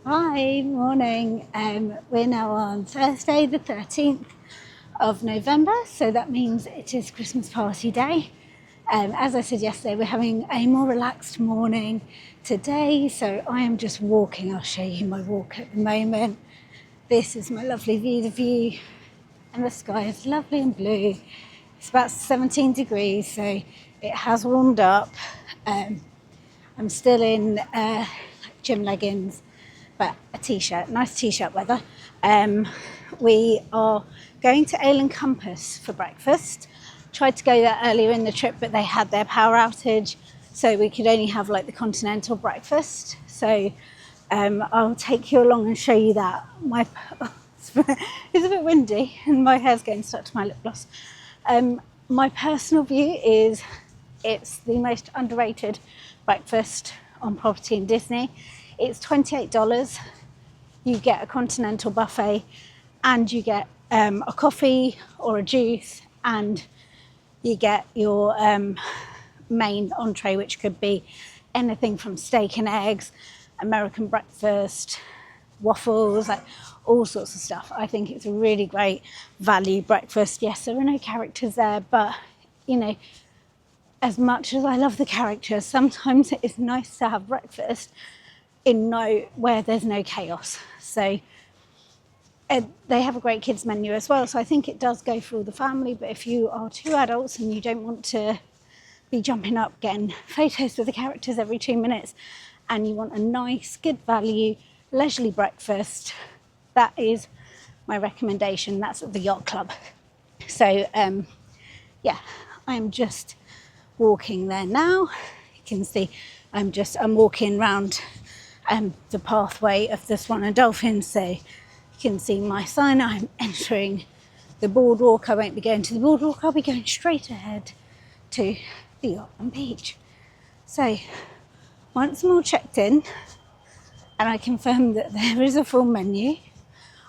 Hi, morning. We're now on Thursday, the 13th of November, so that means it is Christmas party day. As I said yesterday, we're having a more relaxed morning today, so I am just walking. I'll show you my walk at the moment. This is my lovely view, and the sky is lovely and blue. It's about 17 degrees, so it has warmed up. I'm still in gym leggings, but a t-shirt, nice t-shirt weather. We are going to Ale and Compass for breakfast. Tried to go there earlier in the trip, but they had their power outage, so we could only have like the continental breakfast. So I'll take you along and show you that. It's a bit windy and my hair's getting stuck to my lip gloss. My personal view is it's the most underrated breakfast on property in Disney. It's $28. You get a continental buffet and you get a coffee or a juice, and you get your main entree, which could be anything from steak and eggs, American breakfast, waffles, like all sorts of stuff. I think it's a really great value breakfast. Yes, there are no characters there, but you know, as much as I love the characters, sometimes it's nice to have breakfast where there's no chaos. So they have a great kids menu as well. So I think it does go for all the family. But if you are two adults and you don't want to be jumping up, getting photos with the characters every 2 minutes, and you want a nice, good value, leisurely breakfast, that is my recommendation. That's at the Yacht Club. So yeah, I'm just walking there now. You can see I'm walking around the pathway of the Swan and Dolphin, so you can see my sign. I'm entering the boardwalk. I won't be going to the boardwalk, I'll be going straight ahead to the yacht and beach. So once I'm all checked in and I confirm that there is a full menu,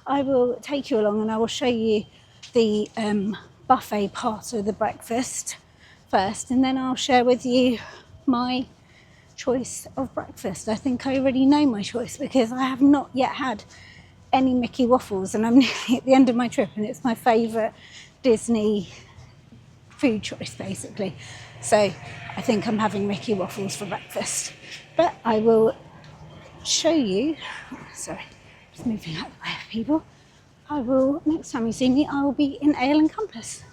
I will take you along and I will show you the buffet part of the breakfast first, and then I'll share with you my choice of breakfast. I think I already know my choice because I have not yet had any Mickey waffles, and I'm nearly at the end of my trip, and it's my favourite Disney food choice basically. So I think I'm having Mickey waffles for breakfast, but I will show you. Sorry, just moving out of the way of people. Next time you see me, I will be in Ale and Compass.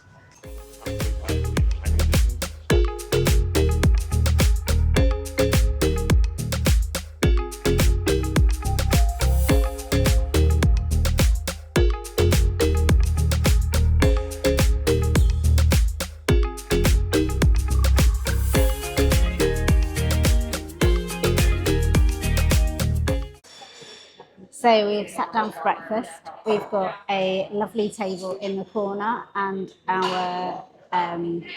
So we've sat down for breakfast. We've got a lovely table in the corner, and our not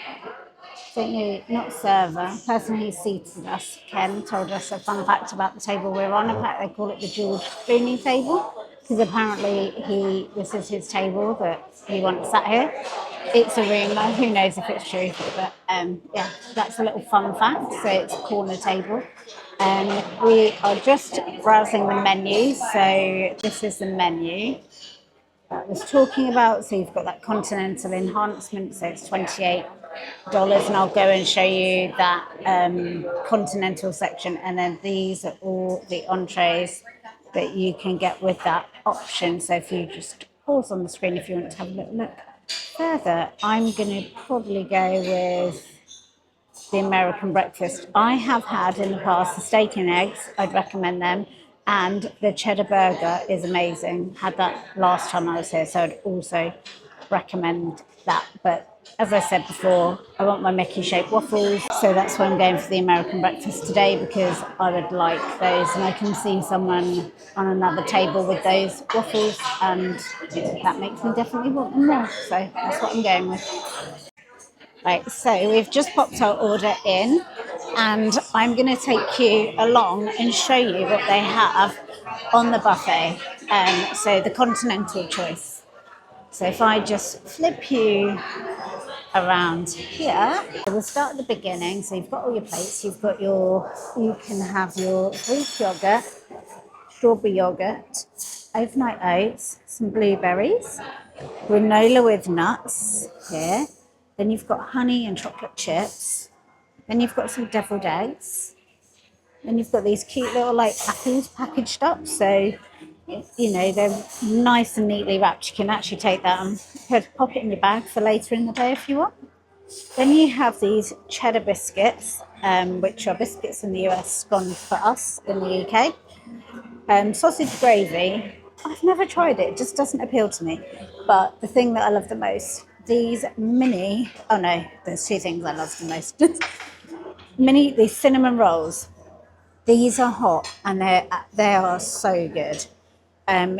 server, person who seated us, Ken, told us a fun fact about the table we're on. In fact, they call it the George Clooney table because apparently this is his table that he once sat here. It's a rumour, who knows if it's true, but yeah, that's a little fun fact. So it's a corner table. We are just browsing the menu. So this is the menu that I was talking about. So you've got that continental enhancement, so it's $28, and I'll go and show you that continental section. And then these are all the entrees that you can get with that option. So if you just pause on the screen if you want to have a little look further, I'm going to probably go with the American breakfast. I have had in the past the steak and eggs, I'd recommend them, and the cheddar burger is amazing. Had that last time I was here, so I'd also recommend that. But as I said before, I want my Mickey shaped waffles, so that's why I'm going for the American breakfast today, because I would like those, and I can see someone on another table with those waffles, and that makes me definitely want them more, so that's what I'm going with. Right, so we've just popped our order in, and I'm going to take you along and show you what they have on the buffet. So the continental choice. So if I just flip you around here, we'll start at the beginning. So you've got all your plates. You can have your Greek yogurt, strawberry yogurt, overnight oats, some blueberries, granola with nuts here. Then you've got honey and chocolate chips. Then you've got some deviled eggs. Then you've got these cute little like apples packaged up. So, you know, they're nice and neatly wrapped. You can actually take that and pop it in your bag for later in the day if you want. Then you have these cheddar biscuits, which are biscuits in the US, gone for us in the UK. Sausage gravy, I've never tried it. It just doesn't appeal to me. But the thing that I love the most, these mini, oh no, there's two things I love the most. These cinnamon rolls. These are hot and they are so good.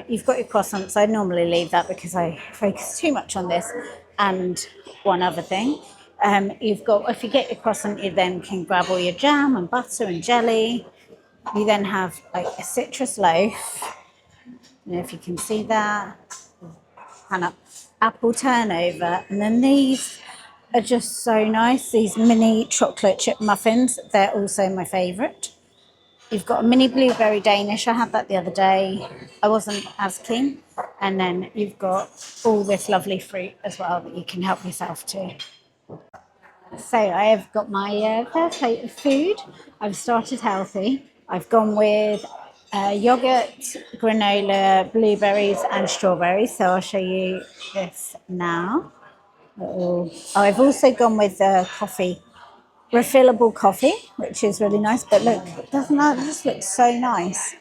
You've got your croissants. I normally leave that because I focus too much on this. And one other thing, if you get your croissant, you then can grab all your jam and butter and jelly. You then have like a citrus loaf. I don't know if you can see that. And apple turnover. And then these are just so nice. These mini chocolate chip muffins. They're also my favourite. You've got a mini blueberry Danish. I had that the other day. I wasn't as keen. And then you've got all this lovely fruit as well that you can help yourself to. So I have got my first plate of food. I've started healthy. I've gone with yogurt, granola, blueberries and strawberries. So I'll show you this now. I've also gone with coffee. Refillable coffee, which is really nice. But look, doesn't that just look so nice?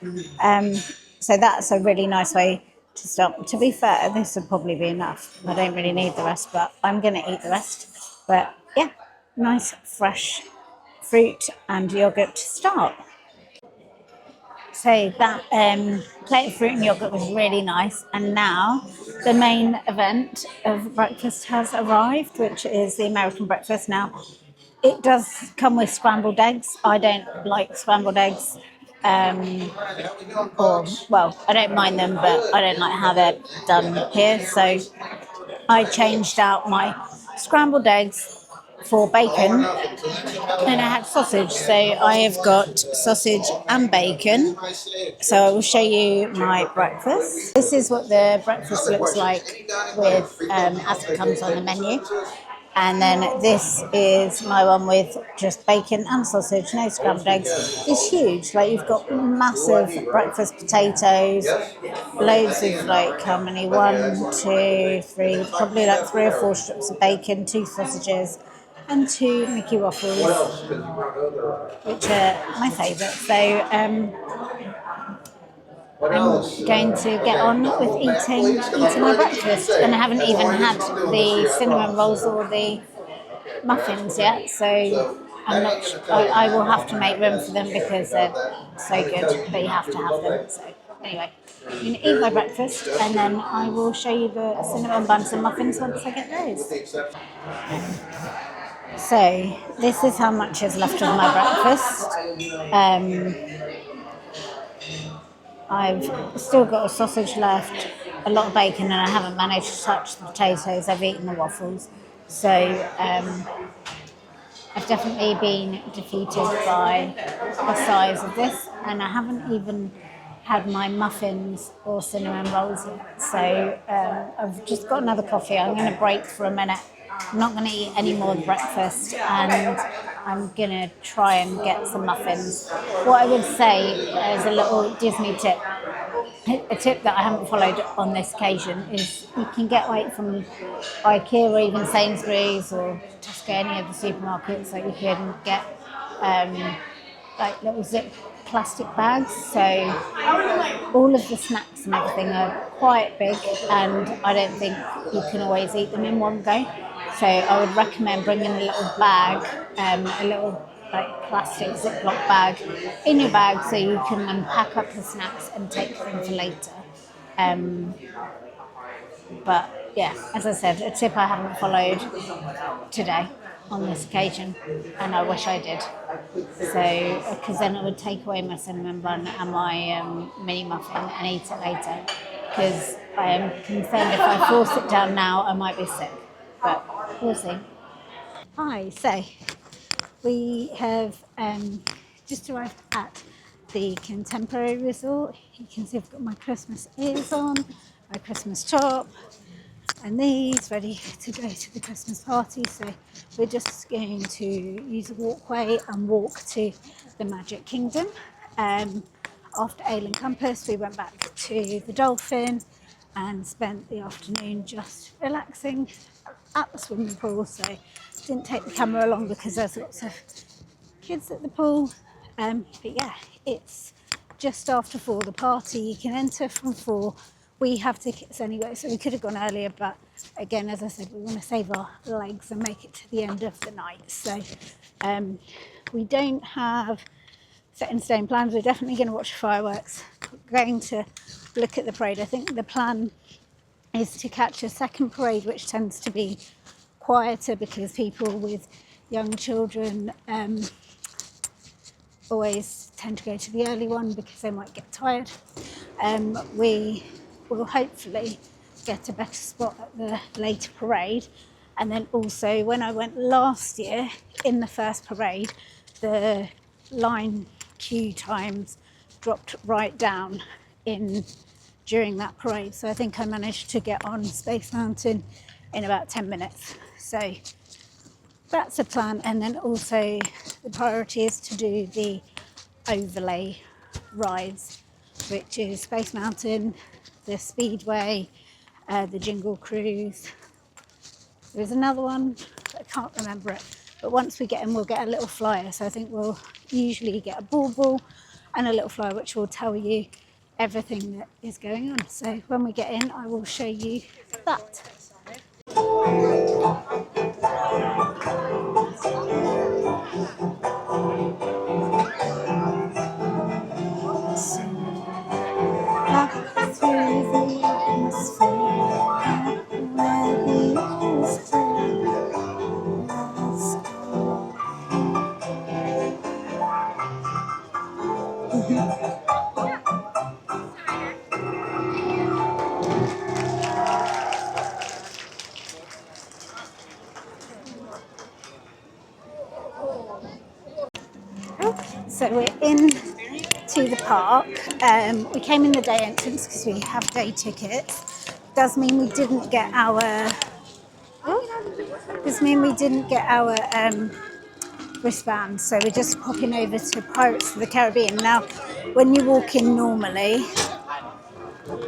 So that's a really nice way to start. To be fair, this would probably be enough. I don't really need the rest, but I'm going to eat the rest. But yeah, nice fresh fruit and yogurt to start. So that plate of fruit and yogurt was really nice. And now the main event of breakfast has arrived, which is the American breakfast. Now, it does come with scrambled eggs. I don't like scrambled eggs. I don't mind them, but I don't like how they're done here. So I changed out my scrambled eggs for bacon, and I had sausage. So I have got sausage and bacon. So I will show you my breakfast. This is what the breakfast looks like with as it comes on the menu. And then this is my one with just bacon and sausage, no scrambled eggs. It's huge. Like, you've got massive breakfast potatoes, loads of like how many? 1, 2, 3, probably like 3 or 4 strips of bacon, 2 sausages, and 2 Mickey waffles, which are my favourite. So I'm going to get on with eating my breakfast, and I haven't even had the cinnamon rolls or the muffins yet, so I'm not sure. I will have to make room for them because they're so good, but you have to have them. So anyway, I'm going to eat my breakfast and then I will show you the cinnamon buns and muffins once I get those. So this is how much is left of my breakfast. I've still got a sausage left, a lot of bacon, and I haven't managed to touch the potatoes. I've eaten the waffles. So I've definitely been defeated by the size of this, and I haven't even had my muffins or cinnamon rolls yet. So I've just got another coffee. I'm going to break for a minute. I'm not going to eat any more breakfast, and I'm going to try and get some muffins. What I would say as a little Disney tip, a tip that I haven't followed on this occasion, is you can get like from IKEA or even Sainsbury's or Tesco, any of the supermarkets, like you can get like little zip plastic bags. So all of the snacks and everything are quite big, and I don't think you can always eat them in one go. So I would recommend bringing a little bag, a little like plastic Ziploc bag in your bag, so you can unpack up the snacks and take them for later. But yeah, as I said, a tip I haven't followed today on this occasion, and I wish I did. So, because then it would take away my cinnamon bun and my mini muffin and eat it later. Because I am concerned if I force it down now, I might be sick. But we'll see. Hi, so we have just arrived at the contemporary resort. You can see I've got my Christmas ears on, my Christmas top, and these ready to go to the Christmas party. So we're just going to use a walkway and walk to the Magic Kingdom. After Ale and Compass, we went back to the Dolphin and spent the afternoon just relaxing at the swimming pool. So didn't take the camera along because there's lots of kids at the pool. But yeah, it's just after 4, the party. You can enter from 4. We have tickets anyway, so we could have gone earlier, but again, as I said, we want to save our legs and make it to the end of the night. So we don't have set in stone plans. We're definitely going to watch fireworks. We're going to look at the parade. I think the plan is to catch a second parade, which tends to be quieter because people with young children always tend to go to the early one because they might get tired. We will hopefully get a better spot at the later parade. And then also, when I went last year in the first parade, the line queue times dropped right down during that parade. So I think I managed to get on Space Mountain in about 10 minutes. So that's a plan. And then also the priority is to do the overlay rides, which is Space Mountain, the Speedway, the Jingle Cruise. There's another one, I can't remember it, but once we get in, we'll get a little flyer. So I think we'll usually get a bauble and a little flyer which will tell you everything that is going on. So when we get in, I will show you that. So we're in to the park. We came in the day entrance because we have day tickets. Does mean we didn't get our wristbands. So we're just popping over to Pirates of the Caribbean. Now, when you walk in normally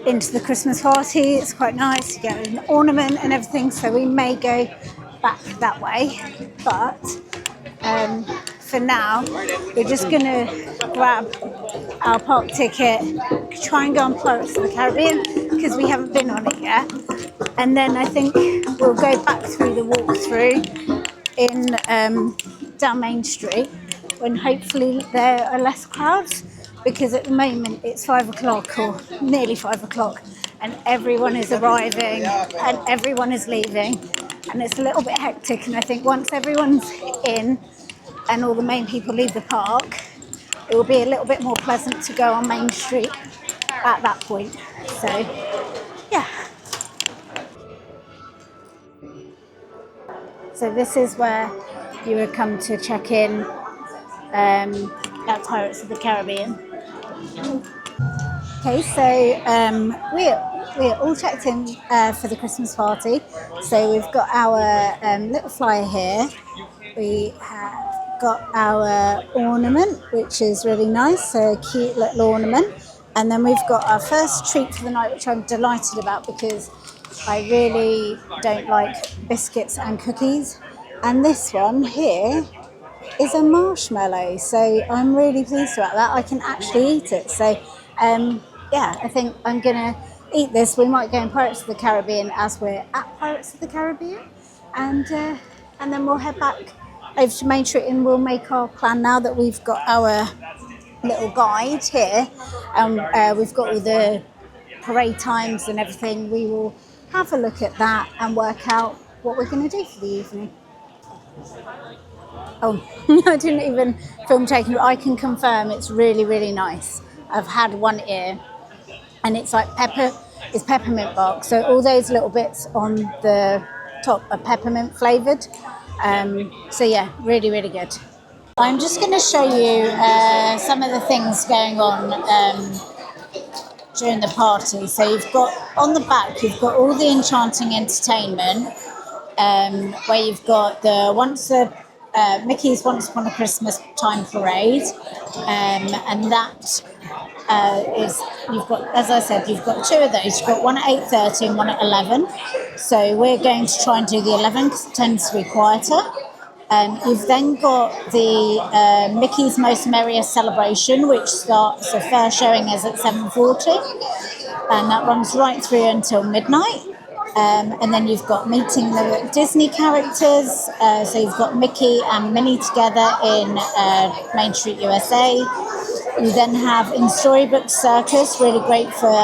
into the Christmas party, it's quite nice. You get an ornament and everything. So we may go back that way, but for now, we're just going to grab our park ticket, try and go on Pirates of the Caribbean because we haven't been on it yet. And then I think we'll go back through the walkthrough in down Main Street when hopefully there are less crowds, because at the moment it's 5 o'clock or nearly 5 o'clock and everyone is arriving and everyone is leaving and it's a little bit hectic. And I think once everyone's in and all the main people leave the park, it will be a little bit more pleasant to go on Main Street at that point. So, yeah. So this is where you would come to check in at Pirates of the Caribbean. Okay, so we're all checked in for the Christmas party. So we've got our little flyer here. We have got our ornament, which is really nice, a cute little ornament. And then we've got our first treat for the night, which I'm delighted about because I really don't like biscuits and cookies. And this one here is a marshmallow, so I'm really pleased about that. I can actually eat it. So yeah, I think I'm gonna eat this. We might go in Pirates of the Caribbean as we're at Pirates of the Caribbean, and then we'll head back over to Main Street and we'll make our plan now that we've got our little guide here and we've got all the parade times and everything. We will have a look at that and work out what we're going to do for the evening. Oh, I didn't even film taking it. I can confirm it's really, really nice. I've had one ear and it's like peppermint bark. So all those little bits on the top are peppermint flavoured. So yeah, really, really good. I'm just going to show you some of the things going on during the party. So you've got, on the back, you've got all the enchanting entertainment, where you've got the Mickey's Once Upon a Christmas Time Parade, and that is, you've got, as I said, you've got two of those. You've got one at 8:30 and one at 11. So we're going to try and do the 11 because it tends to be quieter. You've then got the Mickey's Most Merriest Celebration, which starts, the first showing is at 7:40, and that runs right through until midnight. And then you've got meeting the Disney characters. So you've got Mickey and Minnie together in Main Street, USA. You then have in Storybook Circus, really great for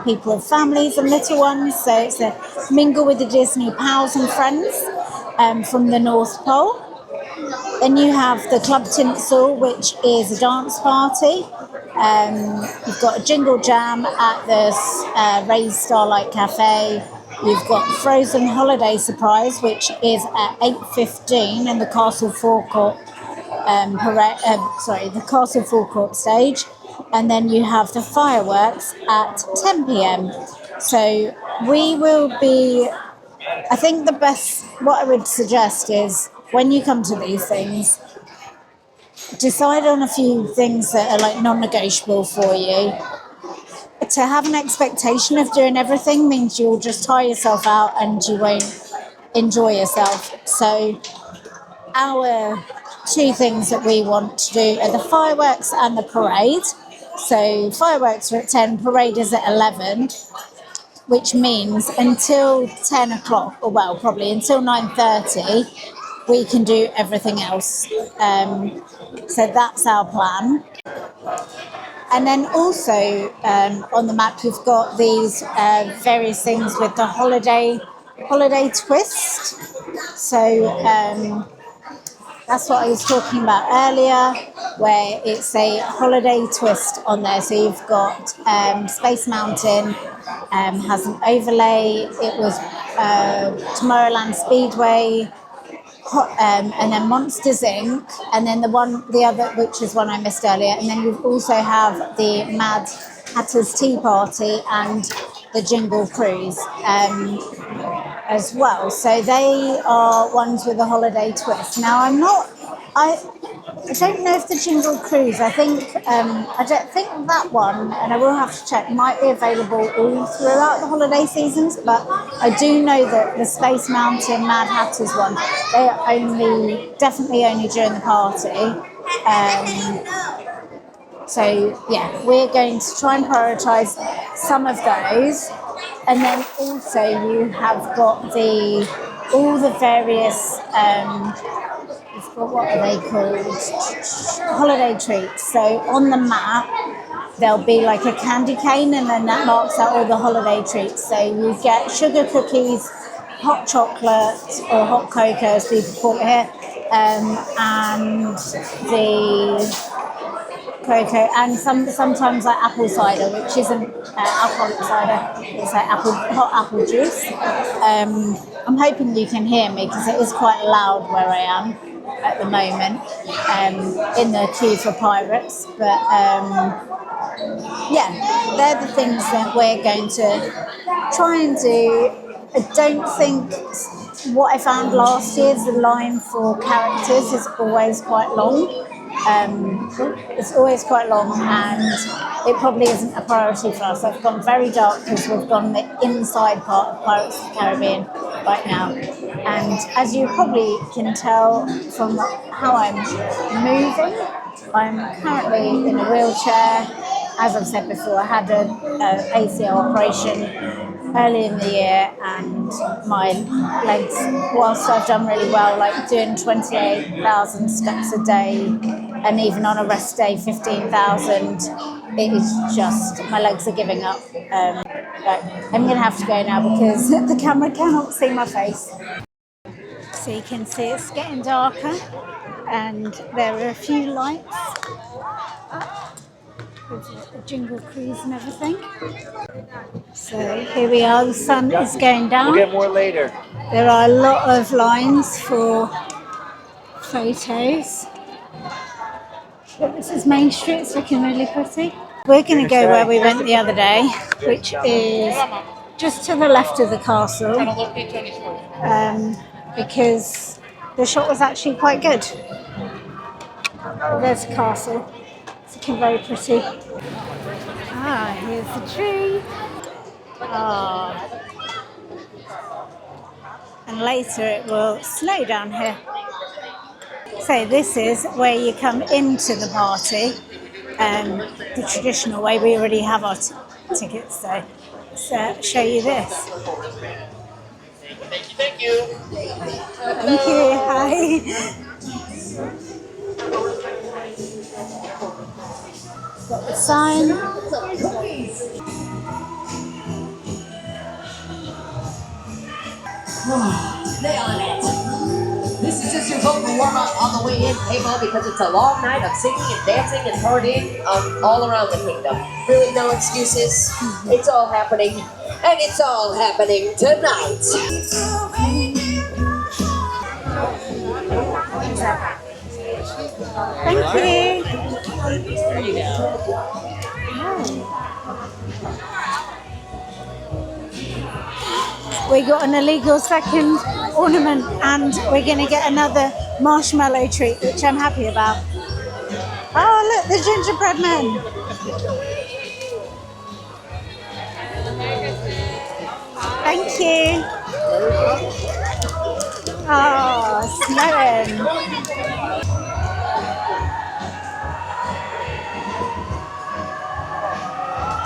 people with families and little ones. So it's a mingle with the Disney pals and friends from the North Pole. Then you have the Club Tinsel, which is a dance party. You've got a Jingle Jam at the Ray's Starlight Cafe. You've got Frozen Holiday Surprise, which is at 8:15 in the Castle Forecourt the Castle Forecourt stage, and then you have the fireworks at 10 p.m. So we will be. I think what I would suggest is when you come to these things, decide on a few things that are like non-negotiable for you. To have an expectation of doing everything means you'll just tire yourself out and you won't enjoy yourself. So our two things that we want to do are the fireworks and the parade. So fireworks are at 10, parade is at 11, which means until 10 o'clock, or well, probably until 9:30, we can do everything else. So that's our plan. And then also on the map, you've got these various things with the holiday twist. So that's what I was talking about earlier, where it's a holiday twist on there. So you've got Space Mountain has an overlay. It was Tomorrowland Speedway, and then Monsters Inc. And then the other, which is one I missed earlier. And then you also have the Mad Hatter's Tea Party and the Jingle Cruise as well. So they are ones with a holiday twist. Now I don't know if the Jingle Cruise, I don't think that one, and I will have to check, might be available all throughout the holiday seasons, but I do know that the Space Mountain Mad Hatters one, they are definitely only during the party. So yeah, we're going to try and prioritise some of those. And then also you have got all the various, what are they called? Holiday treats. So on the map, there'll be like a candy cane, and then that marks out all the holiday treats. So you get sugar cookies, hot chocolate, or hot cocoa as people call it here, and the cocoa, and sometimes like apple cider, which isn't alcoholic cider, it's like hot apple juice. I'm hoping you can hear me because it is quite loud where I am at the moment, in the queue for Pirates. But yeah, they're the things that we're going to try and do. I don't think what I found last year is the line for characters is always quite long. It's always quite long, and it probably isn't a priority for us. I've gone very dark because we've gone the inside part of Pirates of the Caribbean right now. And as you probably can tell from how I'm moving, I'm currently in a wheelchair. As I've said before, I had an ACL operation early in the year, and my legs, whilst I've done really well, like doing 28,000 steps a day, and even on a rest day 15,000, it is just, my legs are giving up. But I'm going to have to go now because the camera cannot see my face. So you can see it's getting darker, and there are a few lights with the Jingle Cruise and everything. So here we are, the sun is going down. We'll get more later. There are a lot of lines for photos. Look, this is Main Street. It's looking really pretty. We're going to go where we went the other day, which is just to the left of the castle, because the shot was actually quite good. There's a castle. It's looking very pretty. Ah, here's the tree. Ah. And later it will snow down here. So this is where you come into the party, the traditional way. We already have our tickets, so let's show you this. Thank you. Thank you. Hi. Got the sign. Stay on it. This is just your vocal warm-up on the way in, people, because it's a long night of singing and dancing and partying all around the kingdom. Really no excuses. It's all happening, and it's all happening tonight. Thank you. There you go. We got an illegal second ornament, and we're going to get another marshmallow treat, which I'm happy about. Oh, look, the gingerbread man. Thank you. Oh, snowing.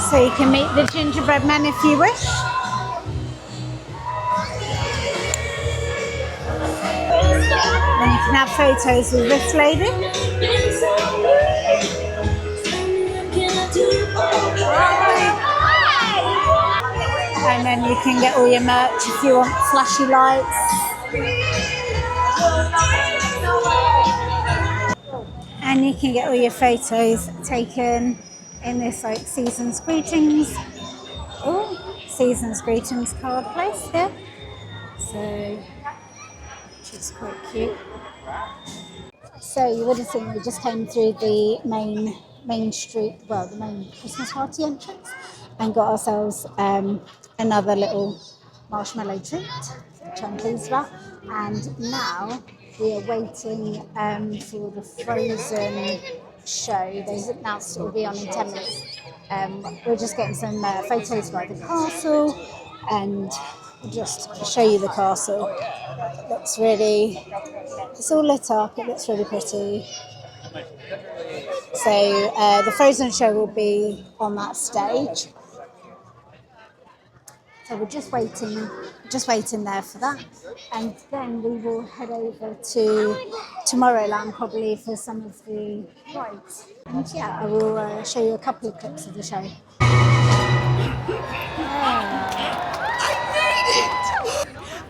So you can meet the gingerbread man if you wish. Then you can have photos with this lady. And then you can get all your merch if you want flashy lights. And you can get all your photos taken in this like Season's Greetings. Oh, Season's Greetings card place here. So, which is quite cute. So you would have seen we just came through the main street, well, the main Christmas party entrance, and got ourselves another little marshmallow treat, which I'm pleased about. And now we are waiting for the Frozen show. They've announced it will be on in 10 minutes. We're just getting some photos by the castle, and I'll just show you the castle. It looks really, it's all lit up, it looks really pretty. So the Frozen show will be on that stage. So we're just waiting there for that. And then we will head over to Tomorrowland probably for some of the rides. And yeah, I will show you a couple of clips of the show.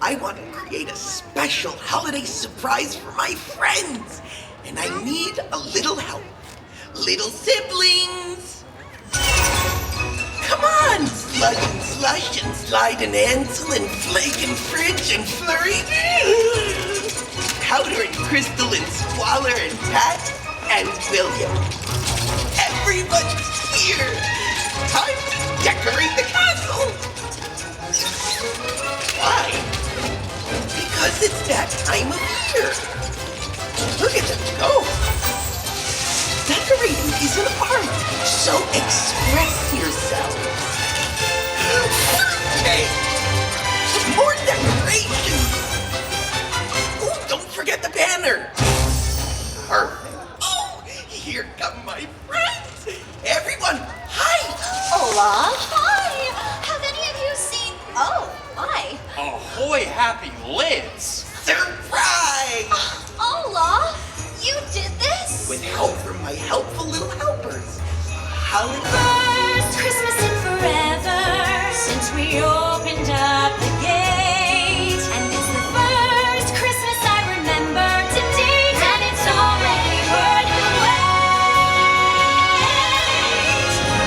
I want to create a special holiday surprise for my friends, and I need a little help. Little siblings! Come on! Sludge and slush and slide and Ansel and flake and fridge and flurry. Powder and crystal and squalor and Pat and William. Everybody's here! Time to decorate the castle! Why? Because it's that time of year. Look at them go. Decorating is an art, so express yourself. Okay, more decorations. Oh, don't forget the banner. Perfect. Oh, here come my friends. Everyone, hi. Hola. Hi. Have any of you seen... Oh, hi. Ahoy, happy lids! Surprise! Hola. You did this? With help from my helpful little helpers. Holiday. First Christmas in forever since we opened up the gate. And it's the first Christmas I remember to date. And it's already worth the wait.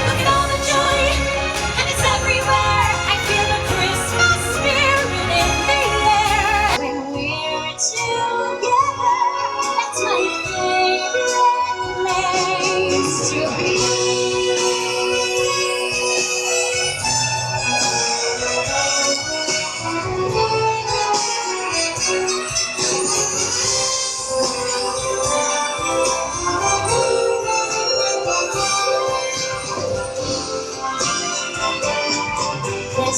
Look at all the joy, and it's everywhere. I feel the Christmas spirit in the air. When we're together, that's my favorite place.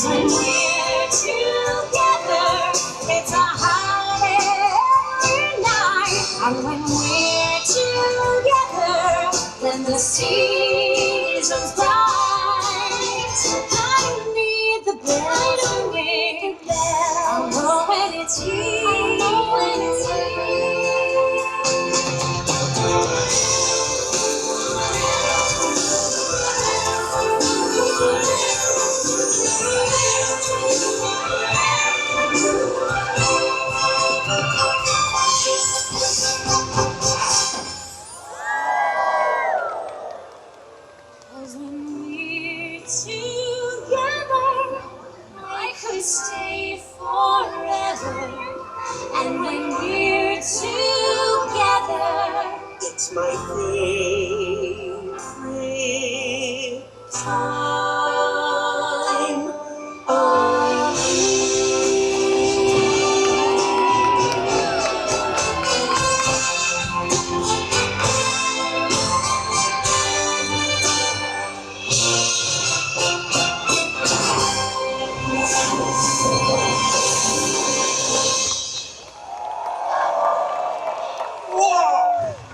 when we're together, it's a holiday night. And when we're together, then the season's bright. I don't need the bell to ring. I'll know when it's here. I'll know when it's stay forever, and when we're together, It's my favorite time of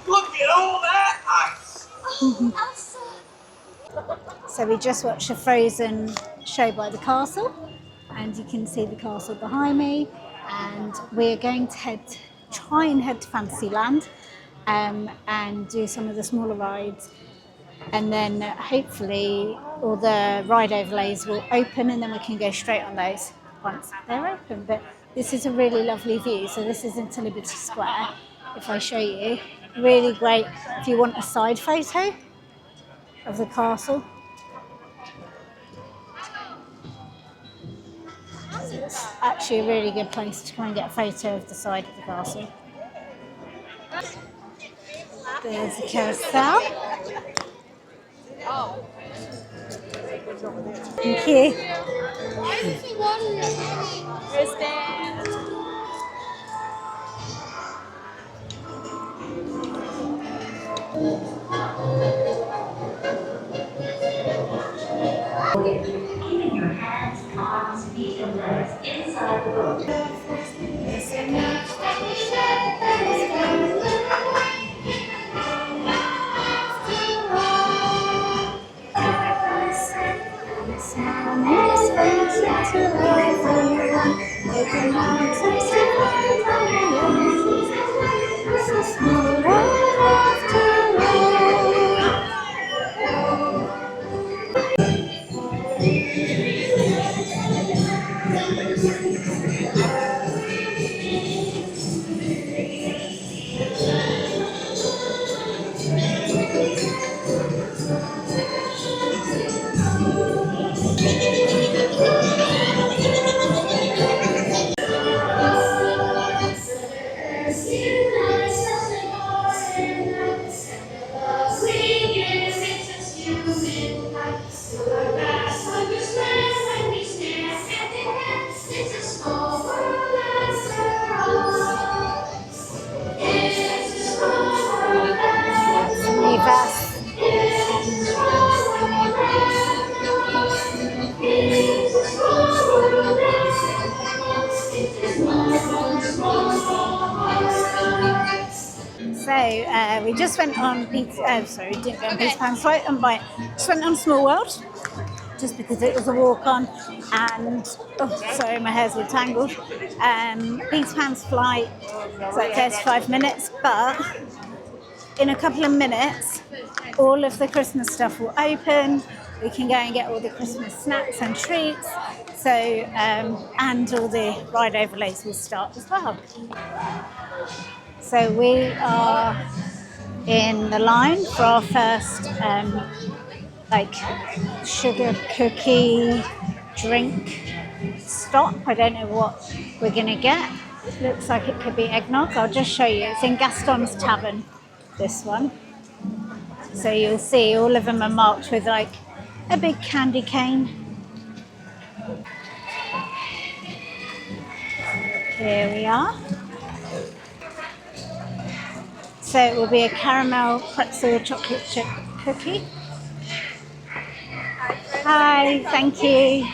Look at all that ice! So we just watched a Frozen show by the castle, and you can see the castle behind me. And we're going to try and head to Fantasyland and do some of the smaller rides. And then hopefully all the ride overlays will open, and then we can go straight on those once they're open. But this is a really lovely view. So this is into Liberty Square. If I show you, really great if you want a side photo of the castle. It's actually a really good place to come and get a photo of the side of the castle. There's the carousel. Thank you. keeping your hands, arms, feet, and legs inside the boat. So we just went on Pizza. Sorry, we didn't go on Pizza Pan's flight and buy it. Just went on Small World, just because it was a walk on. And sorry, my hair's all tangled. Pizza Pan's flight is like 35 minutes, but in a couple of minutes, all of the Christmas stuff will open. We can go and get all the Christmas snacks and treats. So and all the ride overlays will start as well. So we are in the line for our first like sugar cookie drink stop. I don't know what we're gonna get. Looks like it could be eggnog. I'll just show you. It's in Gaston's Tavern, this one. So you'll see all of them are marked with like a big candy cane. Here we are. So it will be a caramel pretzel chocolate chip cookie. Hi, thank you.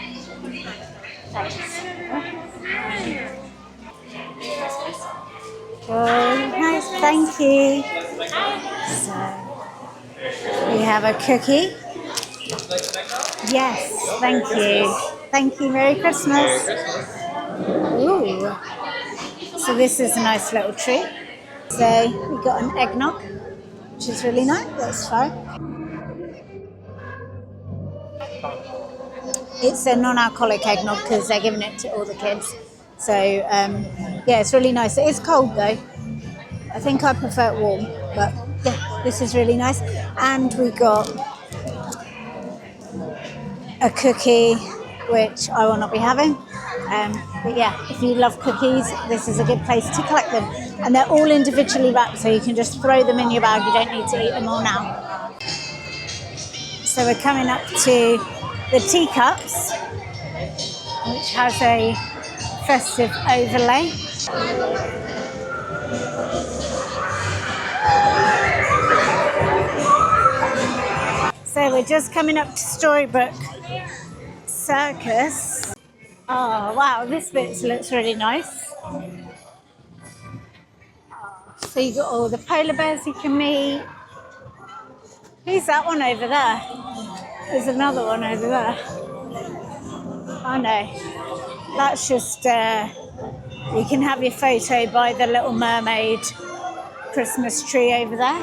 Oh, nice, thank you. So, we have a cookie. Yes, thank you. Thank you, Merry Christmas. Ooh. So this is a nice little treat. So we got an eggnog, which is really nice. That's fine. It's a non-alcoholic eggnog because they're giving it to all the kids. So yeah, it's really nice. It is cold though. I think I prefer it warm, but yeah, this is really nice. And we got a cookie, which I will not be having. But yeah, if you love cookies, this is a good place to collect them. And they're all individually wrapped, so you can just throw them in your bag. You don't need to eat them all now. So we're coming up to the teacups, which has a festive overlay. So we're just coming up to Storybook Circus. Oh wow, this bit looks really nice. So you got all the polar bears you can meet. Who's that one over there? There's another one over there. Oh no, that's just, you can have your photo by the Little Mermaid Christmas tree over there.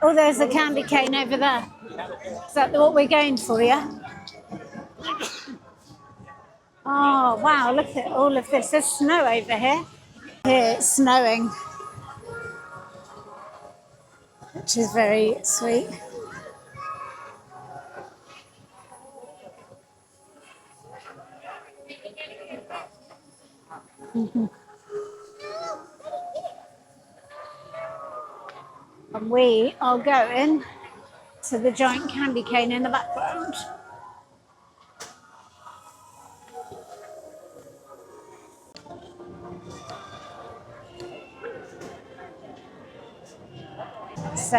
Oh, there's a candy cane over there. Is that what we're going for, yeah? Oh, wow, look at all of this. There's snow over here. Here it's snowing, which is very sweet. And we are going to the giant candy cane in the background. So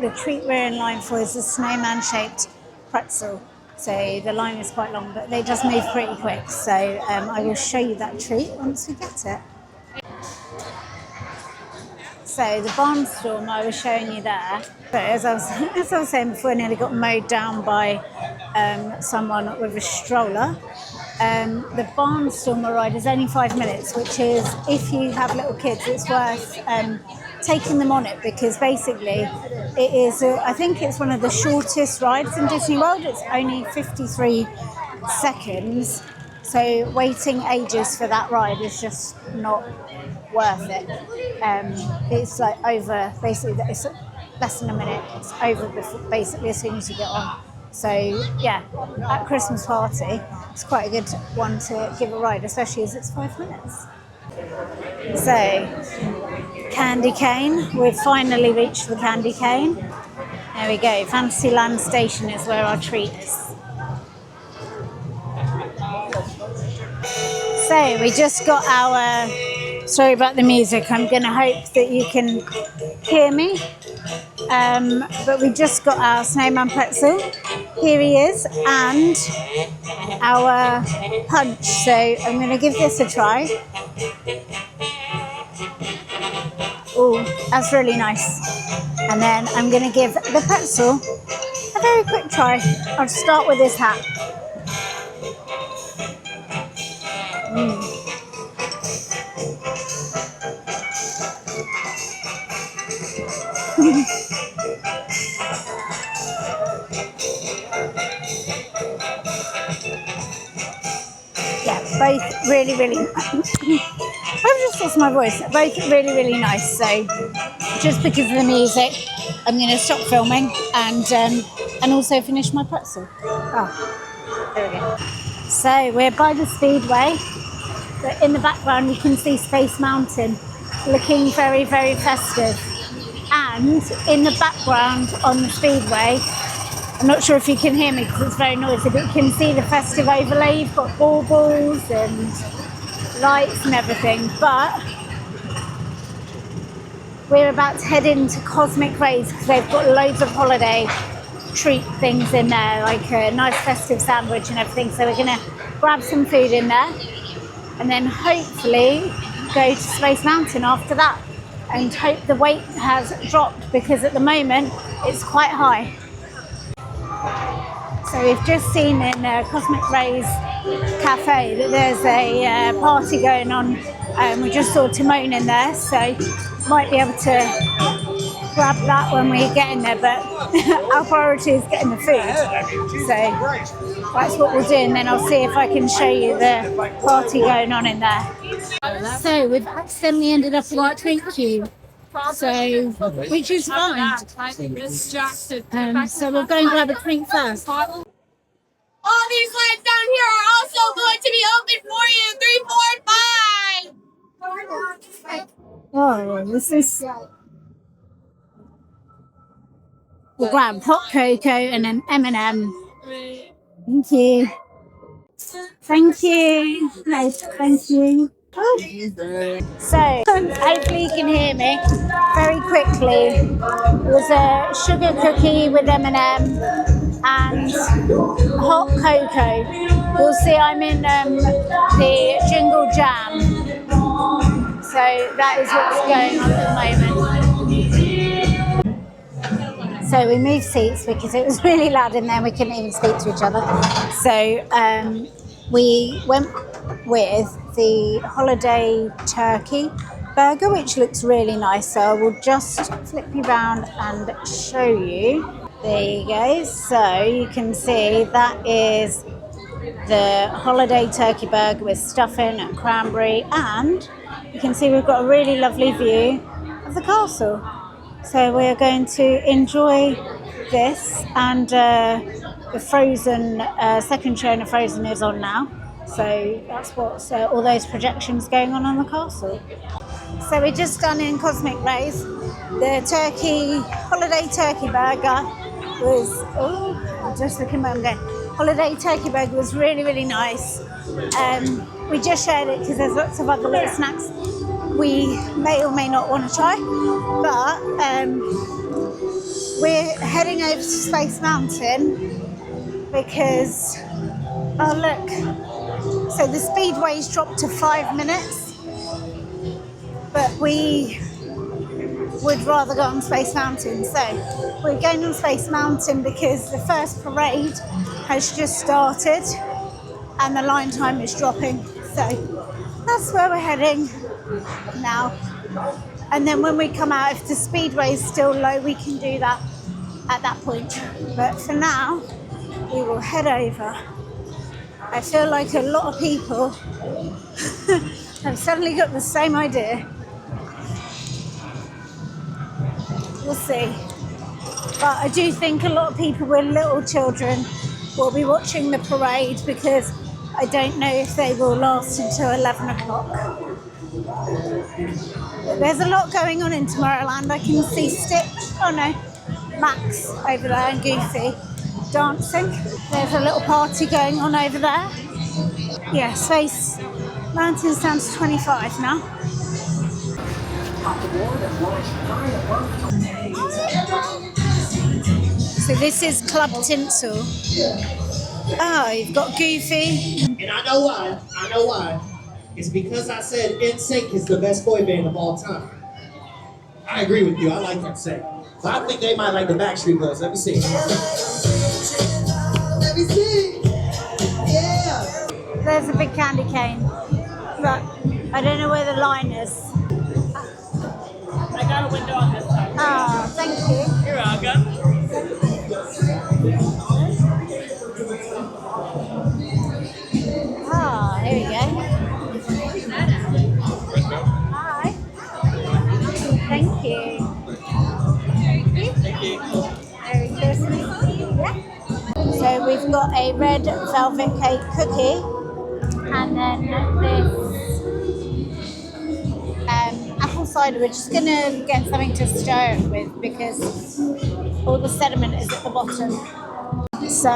the treat we're in line for is the snowman-shaped pretzel. So the line is quite long, but they just move pretty quick. So I will show you that treat once we get it. So the barnstorm I was showing you there, but as I was saying before, I nearly got mowed down by someone with a stroller. The barnstormer ride is only 5 minutes, which is, if you have little kids, it's worth taking them on it, because basically it is, I think it's one of the shortest rides in Disney World. It's only 53 seconds. So waiting ages for that ride is just not worth it. It's like over, basically it's less than a minute. It's over before, basically as soon as you get on. So yeah, at Christmas party, it's quite a good one to give a ride, especially as it's 5 minutes. So, candy cane. We've finally reached the candy cane. There we go. Fantasyland station is where our treat is. So we just got our, sorry about the music, I'm going to hope that you can hear me. But we just got our snowman pretzel. Here he is, and our punch. So I'm going to give this a try. Oh, that's really nice. And then I'm going to give the pretzel a very quick try. I'll start with this hat. Yeah, both really, really I've just lost my voice. Both really, really nice. So just because of the music, I'm going to stop filming and also finish my pretzel. Oh, there we go. So we're by the Speedway. But in the background, you can see Space Mountain looking very, very festive. And in the background on the Speedway, I'm not sure if you can hear me because it's very noisy, but you can see the festive overlay. You've got baubles and lights and everything. But we're about to head into Cosmic Rays because they've got loads of holiday treat things in there, like a nice festive sandwich and everything. So we're going to grab some food in there and then hopefully go to Space Mountain after that and hope the weight has dropped, because at the moment it's quite high. So we've just seen in Cosmic Rays Cafe that there's a party going on. We just saw Timon in there, so might be able to grab that when we get in there, but our priority is getting the food. So that's what we'll do, and then I'll see if I can show you the party going on in there. So we've accidentally ended up in a drink queue, so which is fine. So we'll go and grab a drink first. All these lines down here are also going to be open for you. 3, 4, and 5. Oh, this is. We'll grab hot cocoa and an M&M. Thank you. Thank you. Nice. Thank you. So, hopefully you can hear me very quickly. It was a sugar cookie with M&M and hot cocoa. You'll see I'm in the Jingle Jam. So that is what's going on at the moment. So we moved seats because it was really loud in there. We couldn't even speak to each other. So we went with the holiday turkey burger, which looks really nice. So I will just flip you around and show you. There you go. So you can see that is the holiday turkey burger with stuffing and cranberry, and you can see we've got a really lovely view of the castle. So we're going to enjoy this, and the Frozen second show in Frozen is on now. So that's what's all those projections going on the castle. So we're just done in Cosmic Rays. The holiday turkey burger was, I'm just looking where I'm going. Holiday turkey burger was really, really nice. We just shared it because there's lots of other little snacks we may or may not want to try. But we're heading over to Space Mountain because, oh look, so the speedway's dropped to 5 minutes, but we would rather go on Space Mountain. So we're going on Space Mountain because the first parade has just started and the line time is dropping. So that's where we're heading now. And then when we come out, if the speedway is still low, we can do that at that point. But for now, we will head over. I feel like a lot of people have suddenly got the same idea. We'll see. But I do think a lot of people with little children will be watching the parade because I don't know if they will last until 11 o'clock. But there's a lot going on in Tomorrowland. I can see Stitch, Max over there and Goofy dancing. There's a little party going on over there. Yeah, Space Mountain's down to 25 now. So this is Club Tinsel. Oh, you've got Goofy. And I know why. It's because I said NSYNC is the best boy band of all time. I agree with you. I like NSYNC. So I think they might like the Backstreet Boys. Let me see. Let me see. Yeah. There's a big candy cane, but I don't know where the line is. I got a window on this side. Oh, thank you. You're welcome. Oh, here we go. Hi. Thank you. Thank you. Merry Christmas. Yeah. So we've got a red velvet cake cookie, and then this apple cider. We're just going to get something to stir it with because all the sediment is at the bottom. So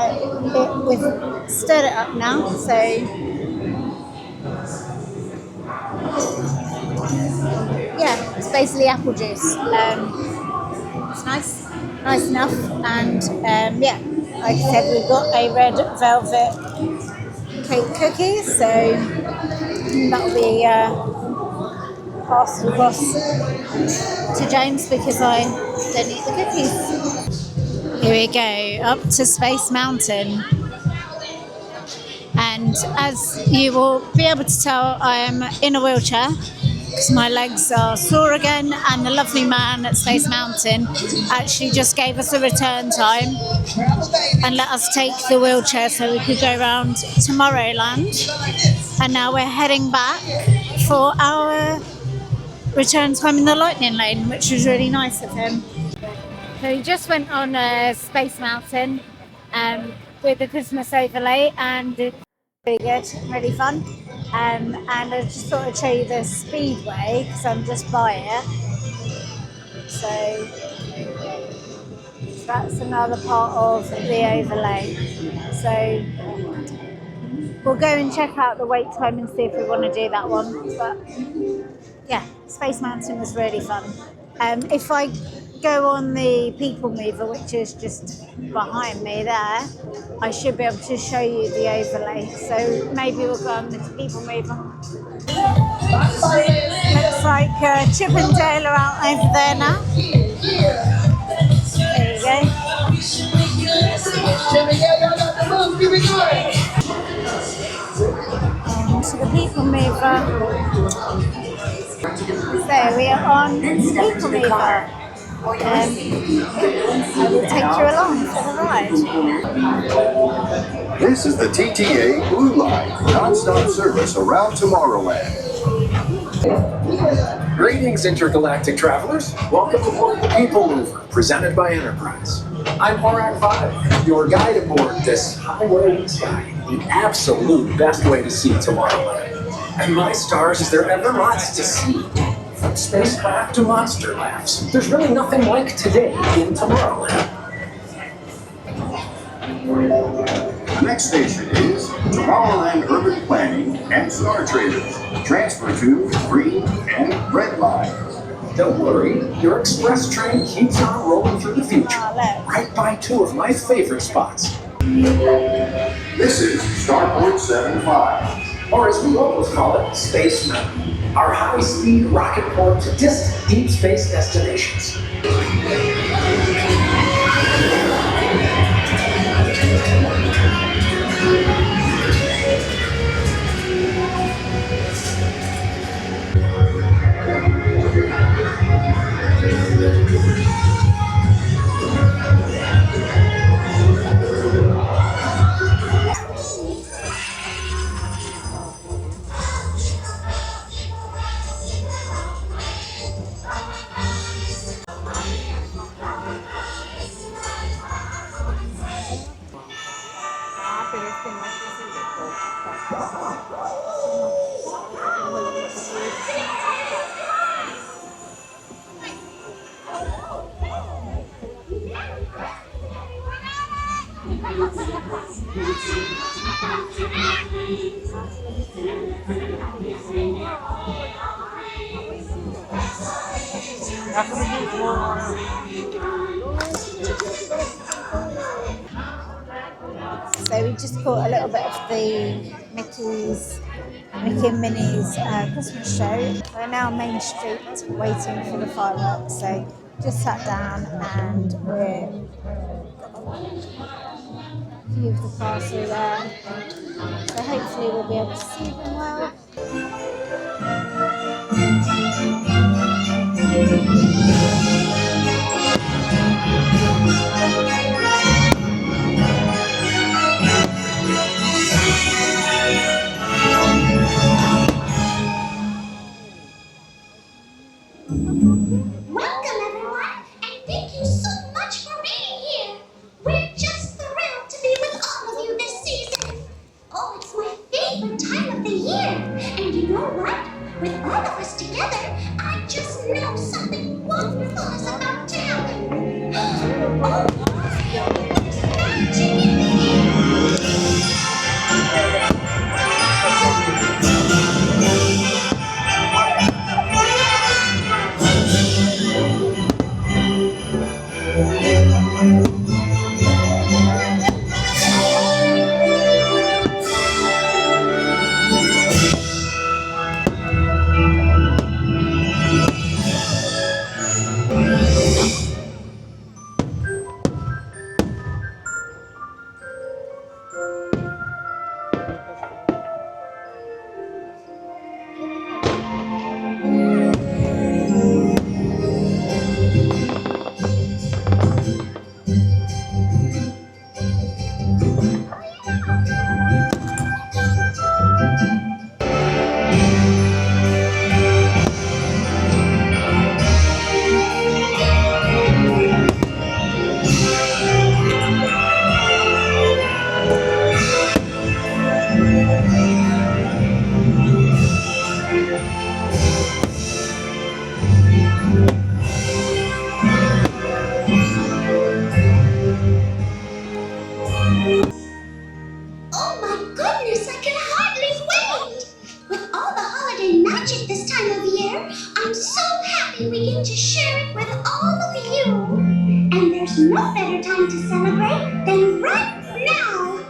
we've stirred it up now. So yeah, it's basically apple juice. It's nice. nice enough. And yeah, like I said, we've got a red velvet cake cookie, so that'll be passed across to James because I don't eat the cookies. Here we go, up to Space Mountain. And as you will be able to tell, I am in a wheelchair because my legs are sore again, and the lovely man at Space Mountain actually just gave us a return time and let us take the wheelchair so we could go around Tomorrowland. And now we're heading back for our return time in the Lightning Lane, which was really nice of him. So he just went on Space Mountain with the Christmas overlay, and it's really good, really fun. And I just thought I'd show you the speedway because I'm just by it. So that's another part of the overlay. So we'll go and check out the wait time and see if we want to do that one. But yeah, Space Mountain was really fun. If I go on the PeopleMover, which is just behind me there, I should be able to show you the overlay. So maybe we'll go on the PeopleMover. Looks like Chip and Dale are out over there now. There you go. To the PeopleMover. So we are on PeopleMover. I will take you along for the ride. This is the TTA Blue Line, non-stop service around Tomorrowland. Greetings, intergalactic travelers. Welcome aboard the PeopleMover, presented by Enterprise. I'm Horak 5, your guide aboard this highway in the sky, the absolute best way to see Tomorrowland. And my stars, is there ever lots to see? From spacecraft to monster laughs, there's really nothing like today in Tomorrowland. The next station is Tomorrowland Urban Planning and Star Traders. Transfer to green and red lines. Don't worry, your express train keeps on rolling through the future, right by two of my favorite spots. This is Starport 75. Or as we locals call it, Space Mountain, our high-speed rocket port to distant deep space destinations. So we just caught a little bit of the Mickey and Minnie's Christmas show. We're now on Main Street waiting for the fireworks. So just sat down and we're view of the castle there. So hopefully we'll be able to see them well. Welcome, everyone, and thank you so much for being here. We're just thrilled to be with all of you this season. Oh, it's my favorite time of the year. And you know what? With all of us together, I just know something wonderful is about to happen. Oh, there's magic in the air. Oh my goodness, I can hardly wait! With all the holiday magic this time of year, I'm so happy we get to share it with all of you. And there's no better time to celebrate than right now.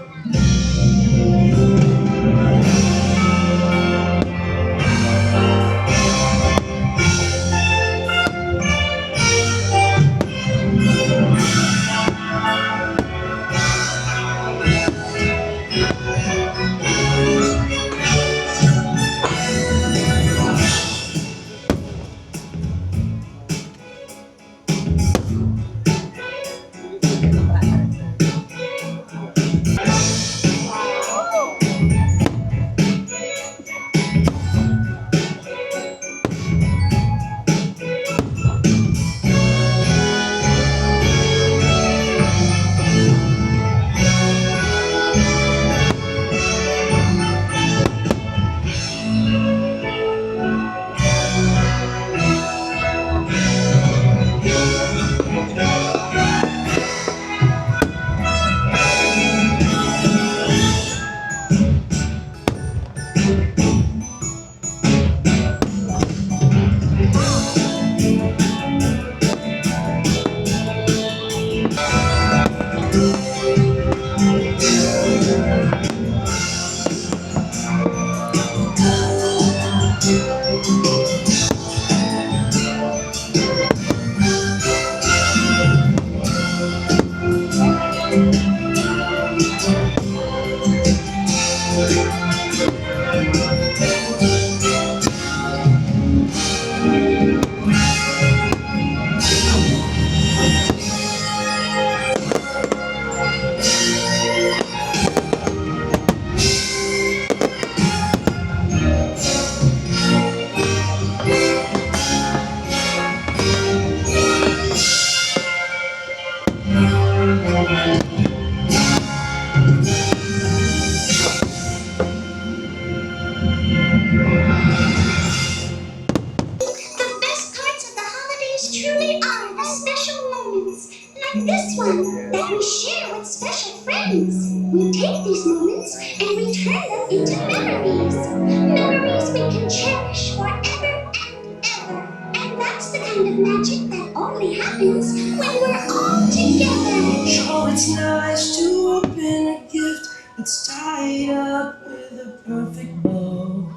The best parts of the holidays truly are the special moments, like this one that we share with special friends. We take these moments and we turn them into memories. Memories we can cherish forever and ever. And that's the kind of magic that only happens when we're all together. Sure, it's nice to open a gift that's tied up with a perfect bow.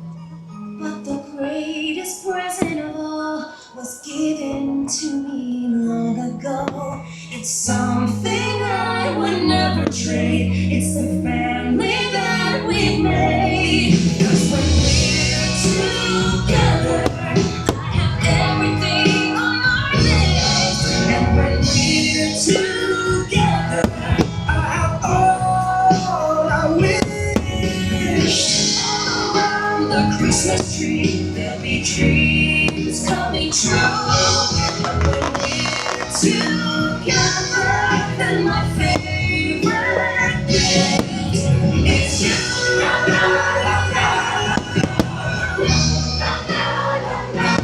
But the greatest present of all was given to me long ago. It's something I would never trade. It's the family that we've made. 'Cause when we're together, I have everything on our list. And when we're together, I have all I wish. All around the Christmas tree, there'll be dreams coming true. But when we're together, then my favorite gift is you. La, la, la, la, la, la, la, la.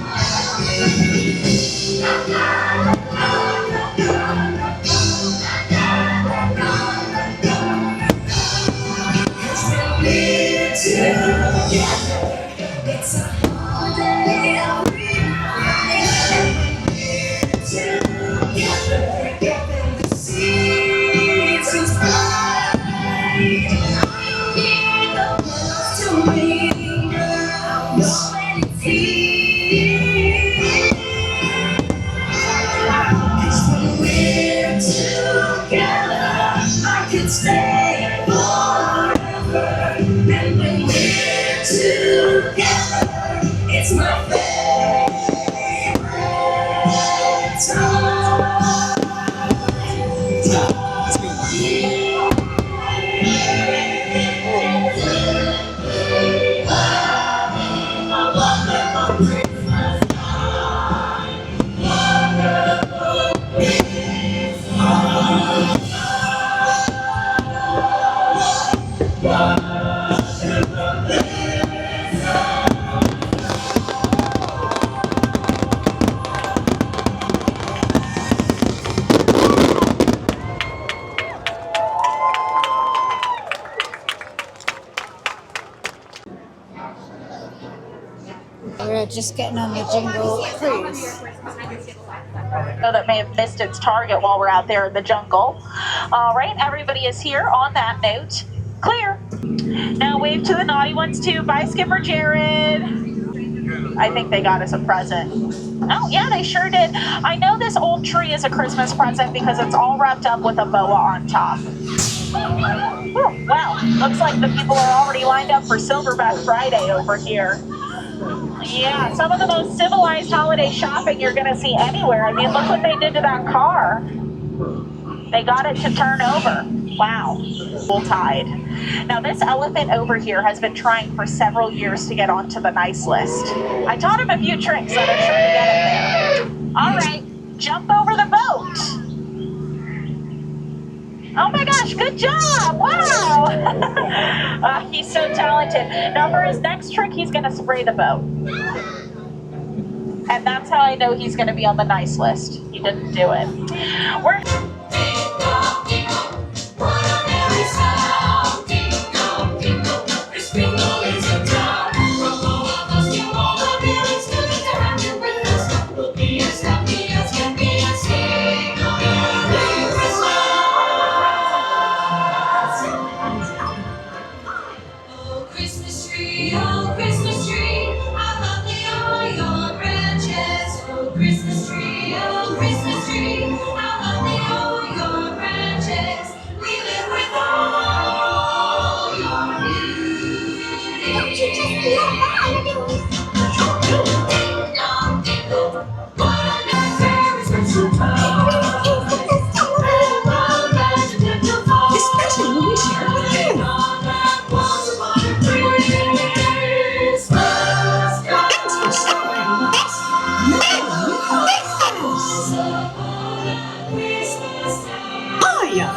It's a holiday every night. Together, getting the seasons bright. I need the bells to ring out when it's here. 'Cause when we're together, I could stay forever. And when we're together, it's my favorite time. A wonderful Christmas time. Wonderful Christmas time. Wonderful Christmas time. we're just getting on the Jingle Cruise. That may have missed its target while we're out there in the jungle. All right, everybody is here. On that note, clear. Now wave to the naughty ones too. Bye, Skipper Jared. I think they got us a present. Oh yeah, they sure did. I know this old tree is a Christmas present because it's all wrapped up with a boa on top. Oh, wow, looks like the people are already lined up for Silverback Friday over here. Yeah, some of the most civilized holiday shopping you're going to see anywhere. I mean, look what they did to that car. They got it to turn over. Wow, full tide. Now, this elephant over here has been trying for several years to get onto the nice list. I taught him a few tricks that are sure to get him there. All right, jump over the boat. Oh my gosh, good job! Wow! He's so talented. Now for his next trick, he's going to spray the boat. And that's how I know he's going to be on the nice list. He didn't do it. We're...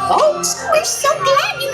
Folks, we're so glad you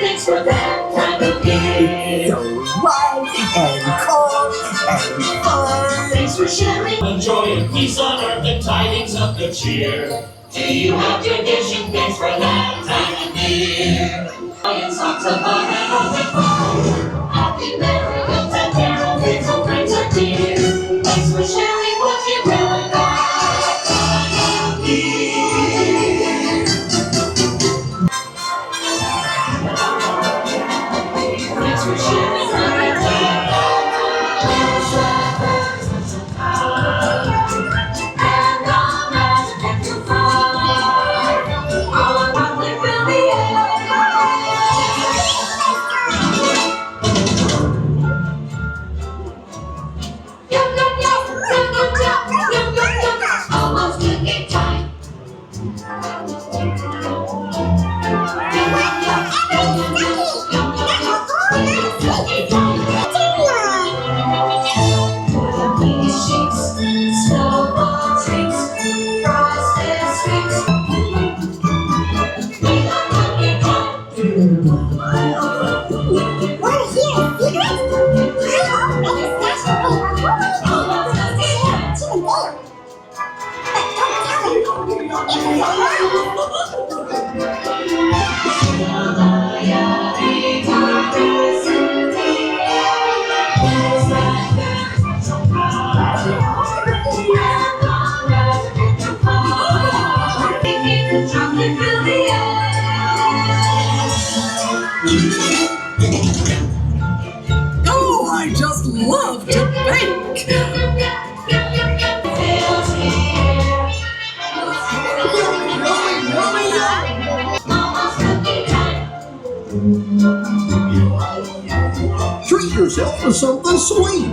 Thanks for that kind of day. So light and cold and fun. Thanks for sharing. Of joy and peace on earth and tidings of good cheer. Do you have tradition? Thanks for that time of year. Lion socks of our and open fire. Happy miracles and carols, little friends are dear. Thanks for sharing what you really got. Oh, I just love to bake! Treat yourself to something sweet.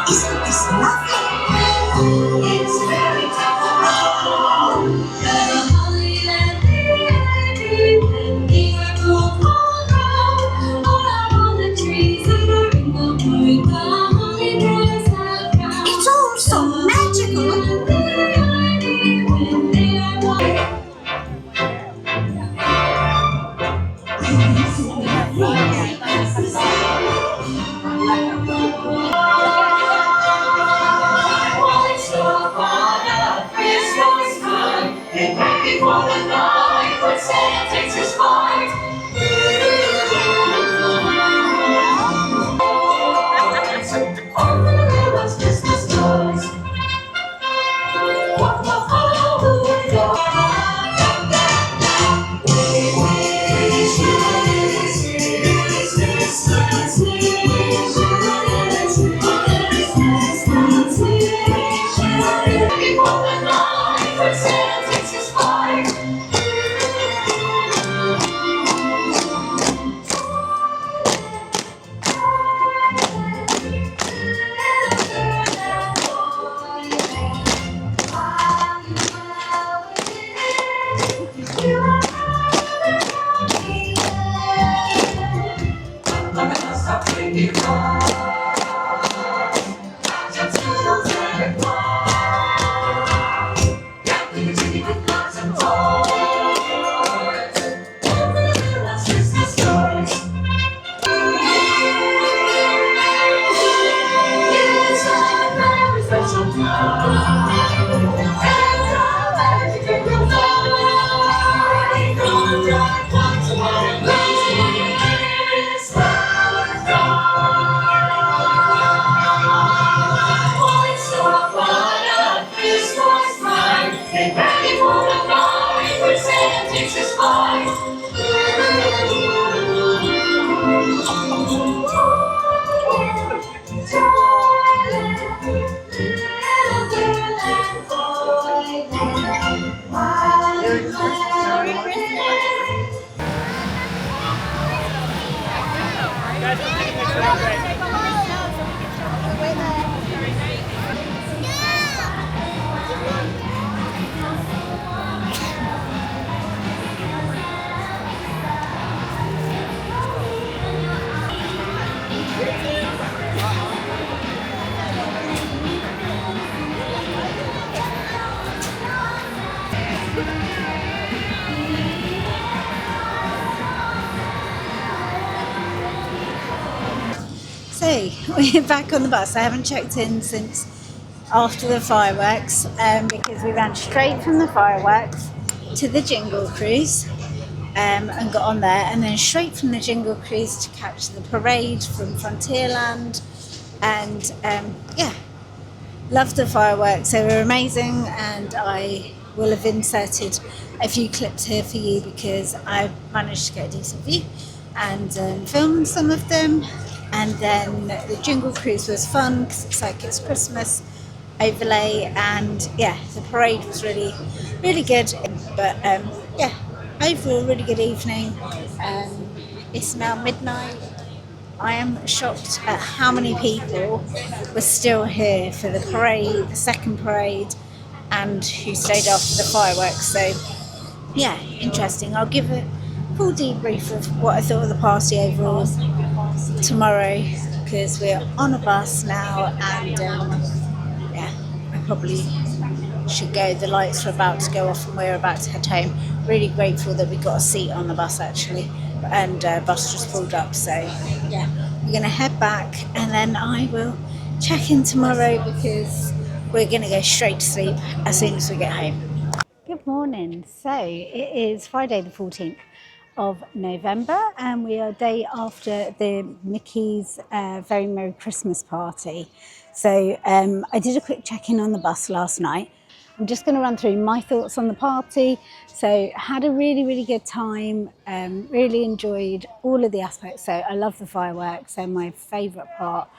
Isn't this lovely? It's very tough. It's all so magical. So we're back on the bus. I haven't checked in since after the fireworks because we ran straight from the fireworks to the Jingle Cruise and got on there, and then straight from the Jingle Cruise to catch the parade from Fantasyland. And yeah, loved the fireworks. They were amazing, and I will have inserted a few clips here for you because I managed to get a decent view and filmed some of them. And then the Jingle Cruise was fun because it's like it's Christmas overlay, and yeah, the parade was really, really good. But yeah, overall really good evening. It's now midnight. I am shocked at how many people were still here for the parade, the second parade, and who stayed after the fireworks. So yeah, interesting. I'll give a full debrief of what I thought of the party overall tomorrow, because we're on a bus now, and yeah, I probably should go. The lights are about to go off and we're about to head home. Really grateful that we got a seat on the bus actually, and bus just pulled up. So yeah, we're gonna head back, and then I will check in tomorrow because we're gonna go straight to sleep as soon as we get home. Good morning. So it is Friday the 14th of November, and we are a day after the Mickey's Very Merry Christmas party. So I did a quick check-in on the bus last night. I'm just going to run through my thoughts on the party. So had a really good time, really enjoyed all of the aspects. So I love the fireworks, they're my favourite part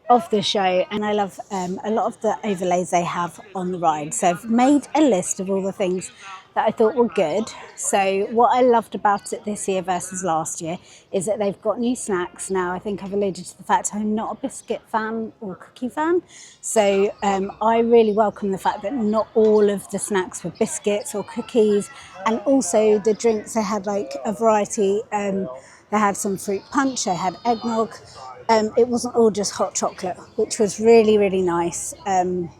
of the show, and I love a lot of the overlays they have on the ride. So I've made a list of all the things that I thought were good. So what I loved about it this year versus last year is that they've got new snacks now. I think I've alluded to the fact I'm not a biscuit fan or cookie fan, so I really welcome the fact that not all of the snacks were biscuits or cookies, and also the drinks, they had like a variety. They had some fruit punch, they had eggnog. It wasn't all just hot chocolate, which was really nice,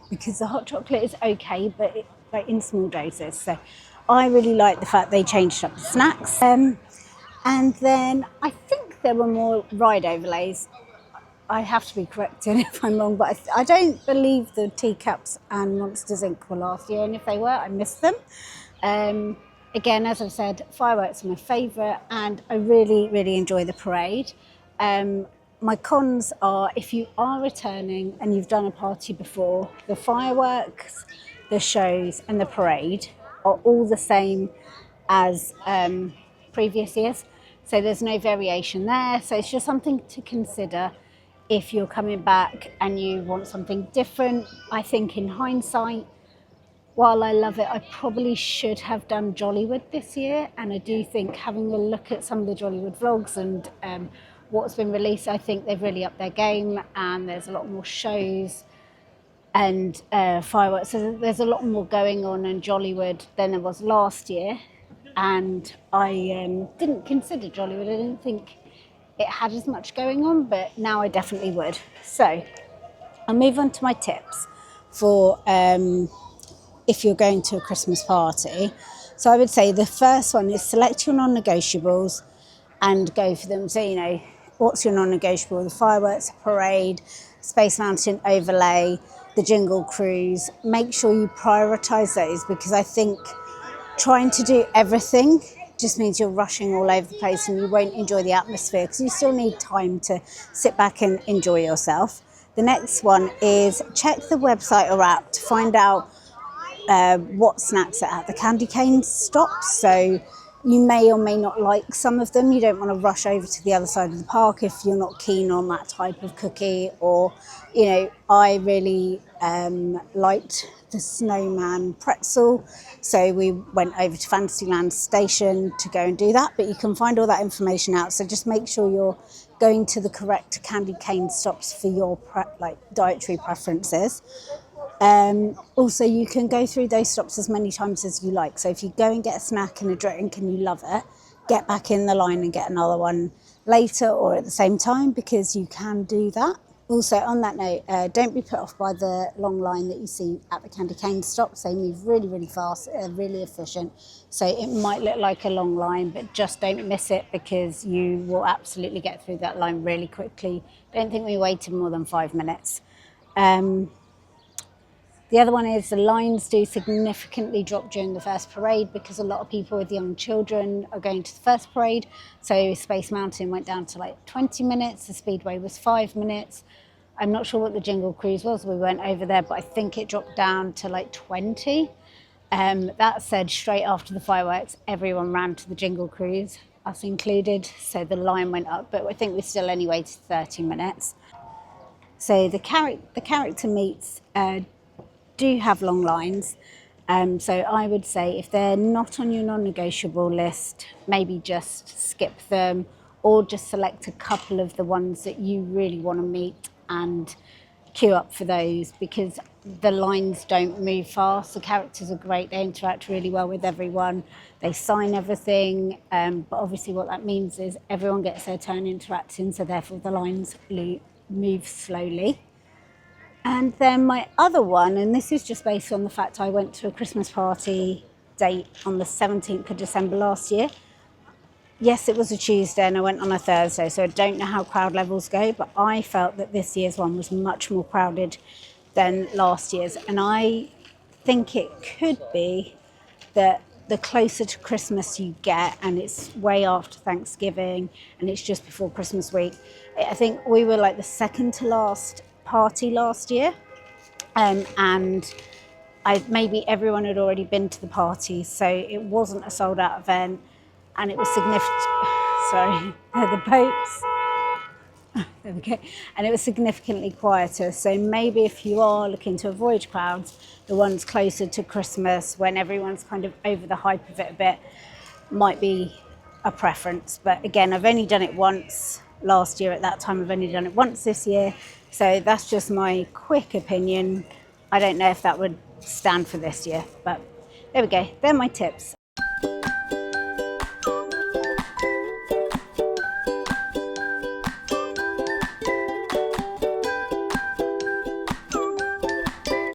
because the hot chocolate is okay, but like in small doses. So I really like the fact they changed up the snacks. And then I think there were more ride overlays. I have to be corrected if I'm wrong, but I don't believe the teacups and Monsters Inc. were last year, and if they were, I missed them. Again, as I've said, fireworks are my favourite, and I really enjoy the parade. My cons are, if you are returning and you've done a party before, the fireworks, the shows and the parade are all the same as previous years. So there's no variation there. So it's just something to consider if you're coming back and you want something different. I think in hindsight, while I love it, I probably should have done Jollywood this year. And I do think, having a look at some of the Jollywood vlogs and what's been released, I think they've really upped their game, and there's a lot more shows and fireworks. So there's a lot more going on in Jollywood than there was last year, and I didn't consider Jollywood. I didn't think it had as much going on, but now I definitely would. So I'll move on to my tips for if you're going to a Christmas party. So I would say the first one is select your non-negotiables and go for them. So, you know, what's your non-negotiable? The fireworks, the parade, Space Mountain overlay, the Jingle Cruise. Make sure you prioritise those, because I think trying to do everything just means you're rushing all over the place and you won't enjoy the atmosphere, because you still need time to sit back and enjoy yourself. The next one is check the website or app to find out what snacks are at the candy cane stops. So you may or may not like some of them. You don't want to rush over to the other side of the park if you're not keen on that type of cookie. Or, you know, I really liked the snowman pretzel, so we went over to Fantasyland station to go and do that. But you can find all that information out, so just make sure you're going to the correct candy cane stops for your dietary preferences. Also, you can go through those stops as many times as you like. So if you go and get a snack and a drink and you love it, get back in the line and get another one later or at the same time, because you can do that. Also, on that note, don't be put off by the long line that you see at the candy cane stops. They move really fast, really efficient. So it might look like a long line, but just don't miss it, because you will absolutely get through that line really quickly. Don't think we waited more than 5 minutes. The other one is the lines do significantly drop during the first parade, because a lot of people with young children are going to the first parade. So Space Mountain went down to like 20 minutes. The Speedway was 5 minutes. I'm not sure what the Jingle Cruise was. We went over there, but I think it dropped down to like 20. That said, straight after the fireworks, everyone ran to the Jingle Cruise, us included. So the line went up, but I think we still only waited 30 minutes. So the character meets do have long lines. So I would say if they're not on your non-negotiable list, maybe just skip them, or just select a couple of the ones that you really want to meet and queue up for those because the lines don't move fast. The characters are great. They interact really well with everyone. They sign everything. But obviously what that means is everyone gets their turn interacting, so therefore the lines move slowly. And then my other one, and this is just based on the fact I went to a Christmas party date on the 17th of December last year. Yes, it was a Tuesday and I went on a Thursday, so I don't know how crowd levels go, but I felt that this year's one was much more crowded than last year's. And I think it could be that the closer to Christmas you get, and it's way after Thanksgiving and it's just before Christmas week, I think we were like the second to last party last year. And maybe everyone had already been to the party, so it wasn't a sold out event. And it was significant, the boats. There we go. And it was significantly quieter. So maybe if you are looking to avoid crowds, the ones closer to Christmas when everyone's kind of over the hype of it a bit might be a preference. But again, I've only done it once last year at that time. I've only done it once this year. So that's just my quick opinion. I don't know if that would stand for this year, but there we go. They're my tips.